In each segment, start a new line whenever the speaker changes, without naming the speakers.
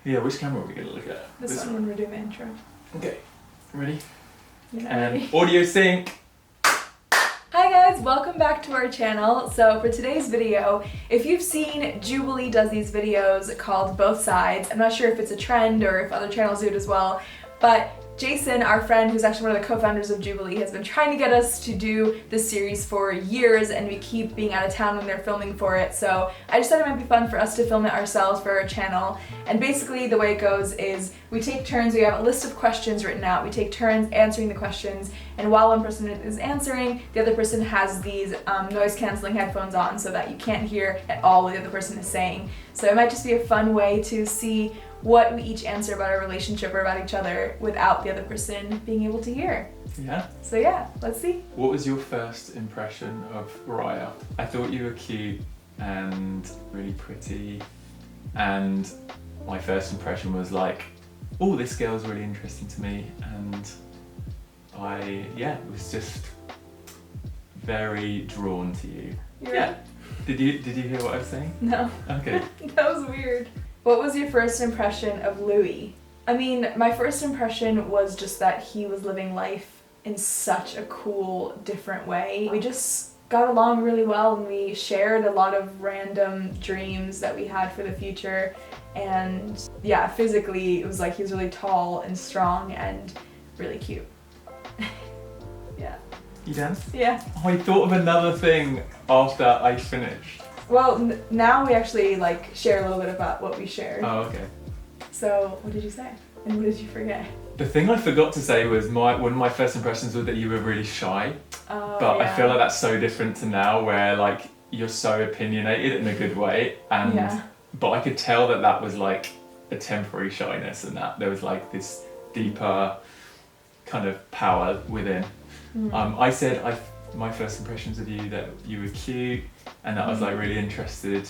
Yeah, which camera are we going to look at?
This one when we're doing the intro.
Okay, ready?
And
ready. Audio sync!
Hi guys, welcome back to our channel. So for today's video, if you've seen, Jubilee does these videos called Both Sides. I'm not sure if it's a trend or if other channels do it as well, but Jason, our friend who's actually one of the co-founders of Jubilee, has been trying to get us to do this series for years, and we keep being out of town when they're filming for it. So I just thought it might be fun for us to film it ourselves for our channel. And basically the way it goes is we take turns, we have a list of questions written out, we take turns answering the questions, and while one person is answering, the other person has these noise cancelling headphones on so that you can't hear at all what the other person is saying. So it might just be a fun way to see what we each answer about our relationship or about each other without the other person being able to hear.
Yeah.
So yeah, let's see.
What was your first impression of Raya? I thought you were cute and really pretty, and my first impression was like, oh, this girl's really interesting to me, and I was just very drawn to you.
Yeah.
Did you hear what I was saying?
No.
Okay.
That was weird. What was your first impression of Louis? I mean, my first impression was just that he was living life in such a cool, different way. We just got along really well, and we shared a lot of random dreams that we had for the future. And yeah, physically, it was like he was really tall and strong and really cute. Yeah.
You done?
Yeah.
Oh, I thought of another thing after I finished.
Well, now we actually like share a little bit about what we shared.
Oh, okay.
So, what did you say? And what did you forget?
The thing I forgot to say was one of my first impressions was that you were really shy.
Oh,
but
yeah.
I feel like that's so different to now, where like you're so opinionated in a good way, and but I could tell that was like a temporary shyness, and that there was like this deeper kind of power within. I said my first impressions of you, that you were cute, and that I was like really interested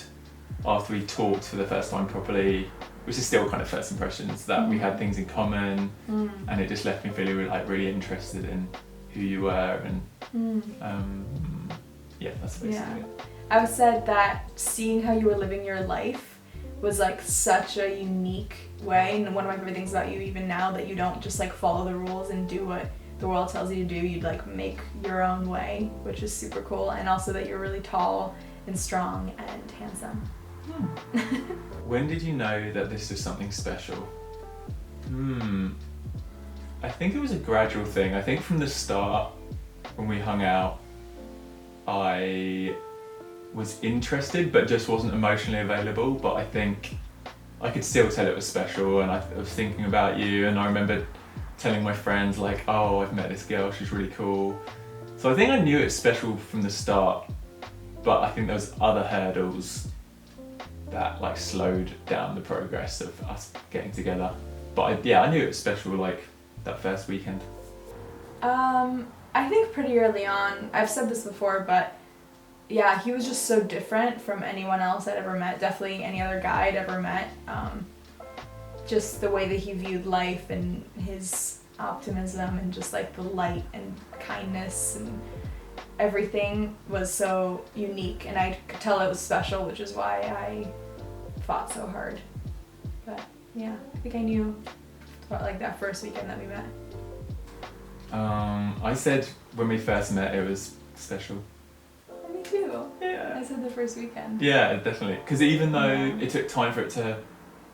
after we talked for the first time properly, which is still kind of first impressions, that we had things in common, and it just left me feeling really interested in who you were, and that's basically it.
I said that seeing how you were living your life was like such a unique way, and one of my favorite things about you even now, that you don't just like follow the rules and do what the world tells you to do, you'd like make your own way, which is super cool, and also that you're really tall and strong and handsome.
When did you know that this was something special? I think it was a gradual thing. I think from the start, when we hung out, I was interested but just wasn't emotionally available, but I think I could still tell it was special, and I was thinking about you, and I remember telling my friends like, oh, I've met this girl, she's really cool. So I think I knew it was special from the start, but I think there was other hurdles that like slowed down the progress of us getting together. But I knew it was special like that first weekend.
I think pretty early on, I've said this before, but yeah, he was just so different from anyone else I'd ever met, definitely any other guy I'd ever met. Just the way that he viewed life and his optimism and just like the light and kindness and everything was so unique, and I could tell it was special, which is why I fought so hard. But yeah, I think I knew about like that first weekend that we met.
I said when we first met it was special.
Oh, me too.
Yeah.
I said the first weekend.
Yeah, definitely. Because even though it took time for it to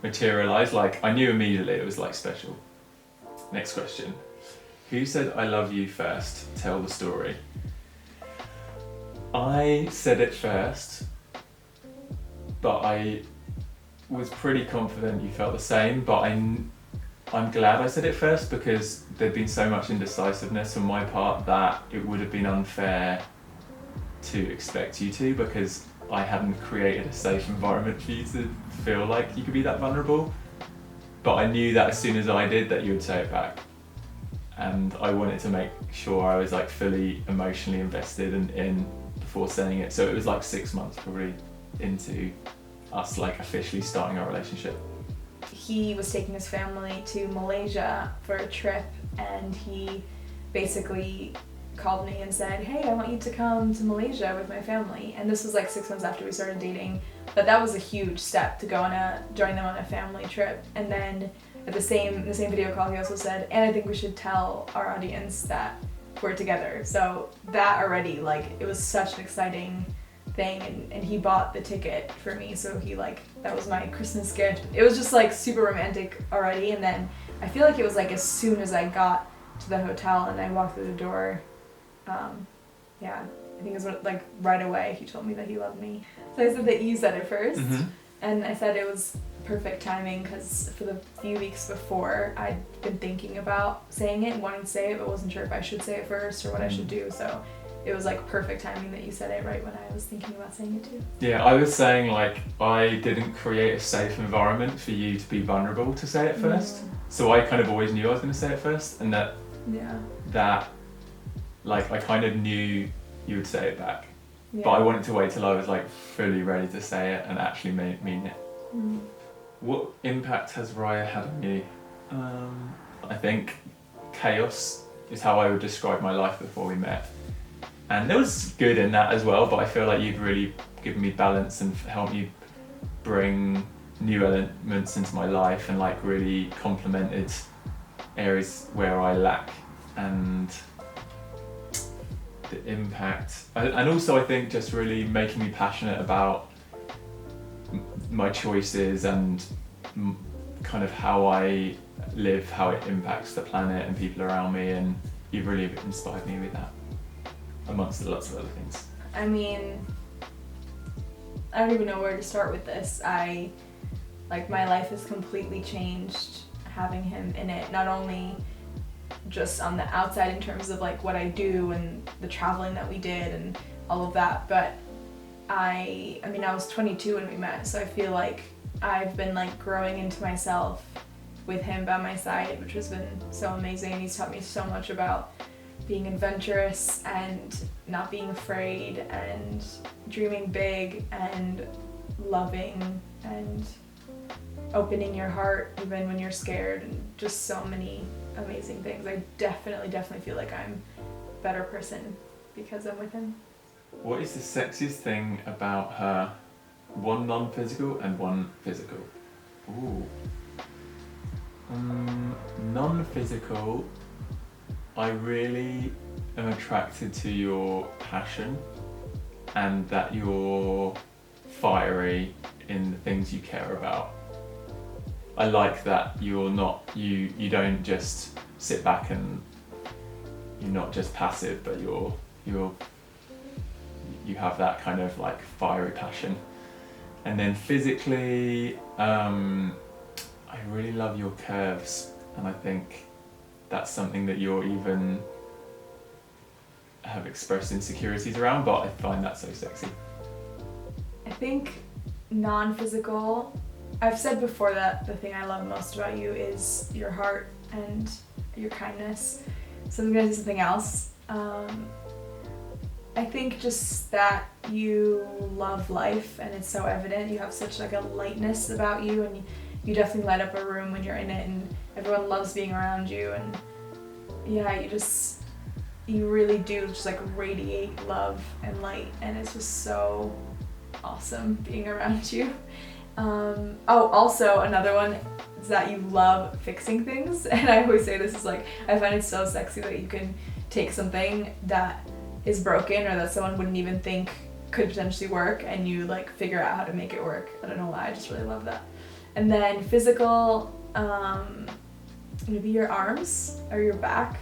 materialise, like I knew immediately it was like special. Next question. Who said I love you first? Tell the story. I said it first, but I was pretty confident you felt the same, but I'm glad I said it first, because there'd been so much indecisiveness on my part that it would have been unfair to expect you to, because I hadn't created a safe environment for you to feel like you could be that vulnerable. But I knew that as soon as I did, that you would say it back. And I wanted to make sure I was like fully emotionally invested and in before saying it. So it was like 6 months probably into us like officially starting our relationship.
He was taking his family to Malaysia for a trip, and he basically called me and said, hey, I want you to come to Malaysia with my family. And this was like 6 months after we started dating. But that was a huge step to join them on a family trip. And then at the same video call, he also said, and I think we should tell our audience that we're together. So that already, like, it was such an exciting thing. And he bought the ticket for me. So that was my Christmas gift. It was just like super romantic already. And then I feel like it was like as soon as I got to the hotel and I walked through the door, I think it was like right away he told me that he loved me. So I said that you said it first, and I said it was perfect timing because for the few weeks before I'd been thinking about saying it and wanting to say it, but wasn't sure if I should say it first or what I should do. So it was like perfect timing that you said it right when I was thinking about saying it too.
Yeah, I was saying like I didn't create a safe environment for you to be vulnerable to say it first. So I kind of always knew I was going to say it first, and that like I kind of knew you would say it back. But I wanted to wait till I was like fully ready to say it and actually mean it. What impact has Raya had on you? I think chaos is how I would describe my life before we met. And there was good in that as well, but I feel like you've really given me balance and helped me bring new elements into my life and like really complemented areas where I lack. And the impact, and also I think just really making me passionate about my choices and kind of how I live, how it impacts the planet and people around me, and you've really inspired me with that, amongst lots of other things.
I mean, I don't even know where to start with this. My life has completely changed having him in it, not only just on the outside in terms of like what I do and the traveling that we did and all of that, but I was 22 when we met, so I feel like I've been like growing into myself with him by my side, which has been so amazing, and he's taught me so much about being adventurous and not being afraid and dreaming big and loving and opening your heart even when you're scared, and just so many amazing things. I definitely feel like I'm a better person because I'm with him.
What is the sexiest thing about her? One non-physical and one physical. Ooh. Non-physical, I really am attracted to your passion and that you're fiery in the things you care about. I like that you're not, you don't just sit back and you're not just passive, but you have that kind of like fiery passion. And then physically, I really love your curves, and I think that's something that you're even have expressed insecurities around, but I find that so sexy.
I think non-physical, I've said before that the thing I love most about you is your heart and your kindness. So I'm gonna say something else. I think just that you love life, and it's so evident. You have such like a lightness about you, and you definitely light up a room when you're in it, and everyone loves being around you. And yeah, you really do just like radiate love and light, and it's just so awesome being around you. Also another one is that you love fixing things, and I always say this is like, I find it so sexy that you can take something that is broken or that someone wouldn't even think could potentially work, and you like figure out how to make it work. I don't know why, I just really love that. And then physical, maybe your arms or your back.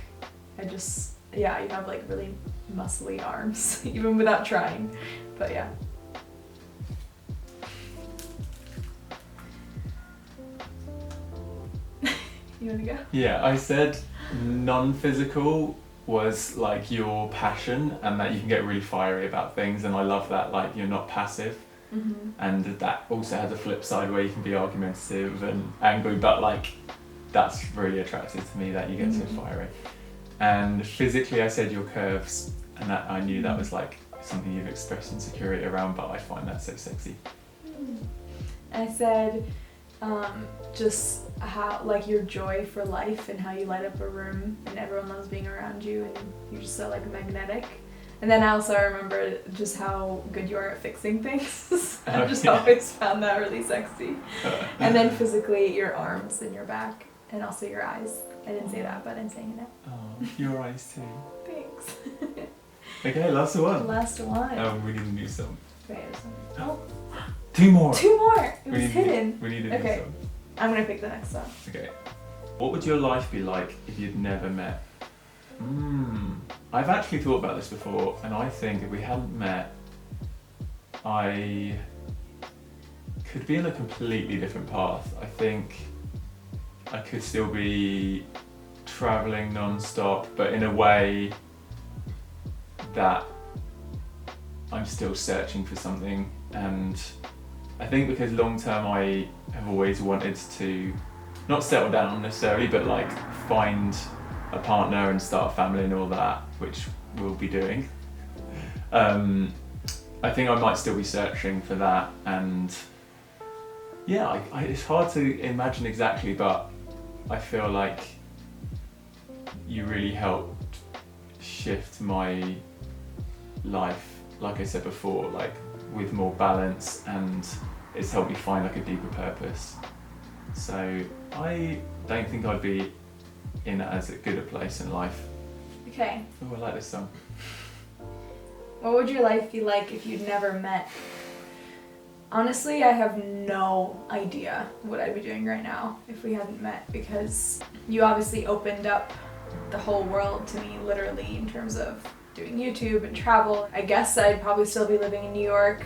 You have like really muscly arms even without trying, but yeah. You wanna go?
Yeah, I said non-physical was like your passion and that you can get really fiery about things, and I love that, like you're not passive. And that also has a flip side where you can be argumentative and angry, but like that's really attractive to me that you get so fiery. And physically I said your curves, and that I knew that was like something you've expressed insecurity around, but I find that so sexy.
I said just how, like, your joy for life and how you light up a room and everyone loves being around you and you're just so, like, magnetic. And then I remember just how good you are at fixing things. I've just always found that really sexy. And then physically, your arms and your back and also your eyes. I didn't say that, but I'm saying it now.
Oh, your eyes too.
Thanks.
Okay, last one.
Last one.
We need a new song.
Okay, oh.
Two more.
Two more! It was hidden.
We need a new song.
I'm gonna pick the next song.
Okay. What would your life be like if you'd never met? I've actually thought about this before, and I think if we hadn't met, I could be in a completely different path. I think I could still be traveling non-stop, but in a way that I'm still searching for something. And I think because long term I have always wanted to not settle down necessarily, but like find a partner and start a family and all that, which we'll be doing. I think I might still be searching for that, and yeah, it's hard to imagine exactly, but I feel like you really helped shift my life, like I said before, like with more balance, and it's helped me find like a deeper purpose. So I don't think I'd be in as good a place in life.
Okay.
Oh, I like this song.
What would your life be like if you'd never met? Honestly, I have no idea what I'd be doing right now if we hadn't met, because you obviously opened up the whole world to me, literally, in terms of doing YouTube and travel. I guess I'd probably still be living in New York.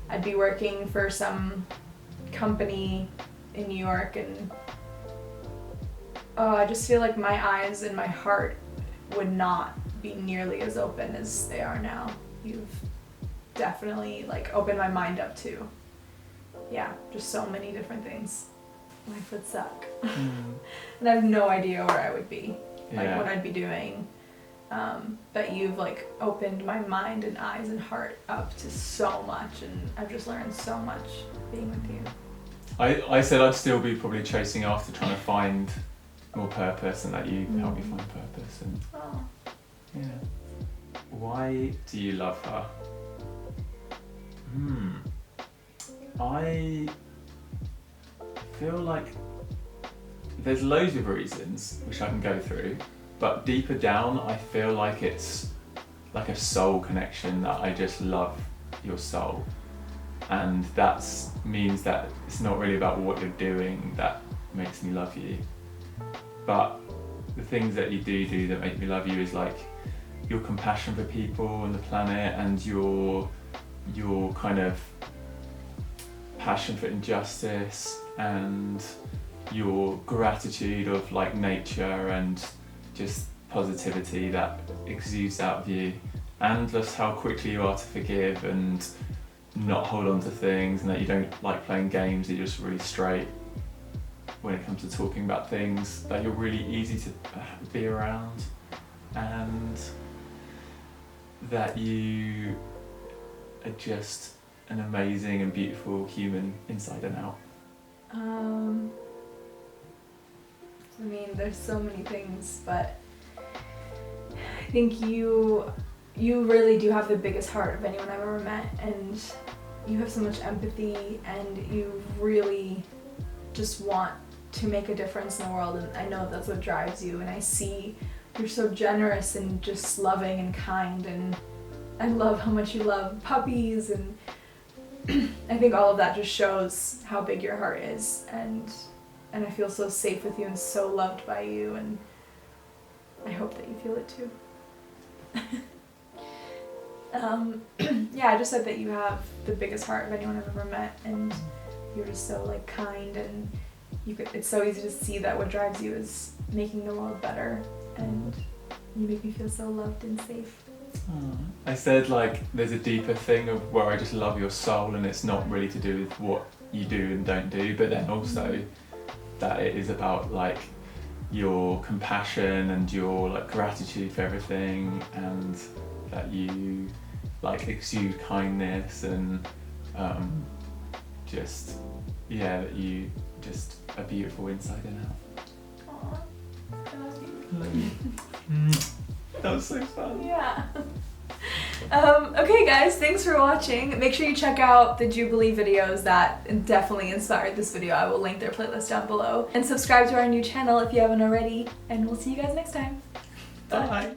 I'd be working for some company in New York, and I just feel like my eyes and my heart would not be nearly as open as they are now. You've definitely like opened my mind up to, yeah, just so many different things. Life would suck. And I have no idea where I would be, like what I'd be doing. But you've like opened my mind and eyes and heart up to so much, and I've just learned so much being with you.
I said I'd still be probably chasing after trying to find more purpose, and that you helped me find purpose. And yeah. Why do you love her? I feel like there's loads of reasons which I can go through, but deeper down I feel like it's like a soul connection, that I just love your soul. And that means that it's not really about what you're doing that makes me love you, but the things that you do that make me love you is like your compassion for people and the planet, and your kind of passion for injustice, and your gratitude of like nature and just positivity that exudes out of you, and just how quickly you are to forgive and not hold on to things, and that you don't like playing games, you're just really straight when it comes to talking about things, that you're really easy to be around, and that you are just an amazing and beautiful human inside and out.
I mean, there's so many things, but I think you really do have the biggest heart of anyone I've ever met, and you have so much empathy, and you really just want to make a difference in the world, and I know that's what drives you, and I see you're so generous and just loving and kind, and I love how much you love puppies, and I think all of that just shows how big your heart is, and I feel so safe with you and so loved by you, and I hope that you feel it too. Yeah, I just said that you have the biggest heart of anyone I've ever met, and you're just so like kind, and it's so easy to see that what drives you is making the world better, and you make me feel so loved and safe.
I said like there's a deeper thing of where I just love your soul, and it's not really to do with what you do and don't do, but then also that it is about like your compassion and your like gratitude for everything, and that you like exude kindness, and just, yeah, that you just are beautiful inside and out.
Aw, I love you.
Love you. That was so fun.
Yeah. Okay guys, thanks for watching. Make sure you check out the Jubilee videos that definitely inspired this video. I will link their playlist down below. And subscribe to our new channel if you haven't already. And we'll see you guys next time.
Bye.